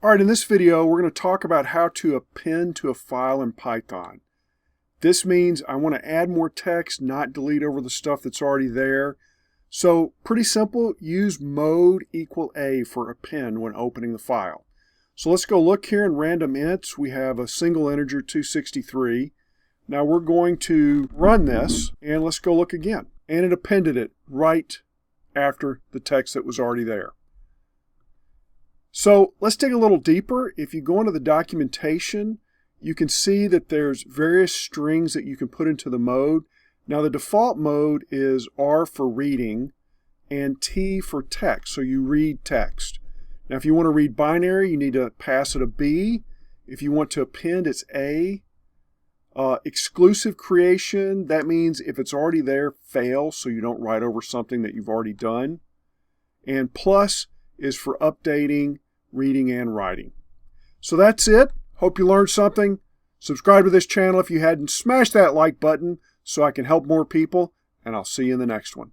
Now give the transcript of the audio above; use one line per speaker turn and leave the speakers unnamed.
All right, in this video, we're going to talk about how to append to a file in Python. This means I want to add more text, not delete over the stuff that's already there. So pretty simple, use mode = A for append when opening the file. So let's go look here in random ints. We have a single integer 263. Now we're going to run this and let's go look again. And it appended it right after the text that was already there. So let's dig a little deeper. If you go into the documentation, you can see that there's various strings that you can put into the mode. Now the default mode is R for reading and T for text, so you read text. Now if you want to read binary, you need to pass it a B. If you want to append, it's A. Exclusive creation, that means if it's already there, fail, so you don't write over something that you've already done. And plus is for updating, reading, and writing. So that's it. Hope you learned something. Subscribe to this channel if you hadn't. Smash that like button so I can help more people, and I'll see you in the next one.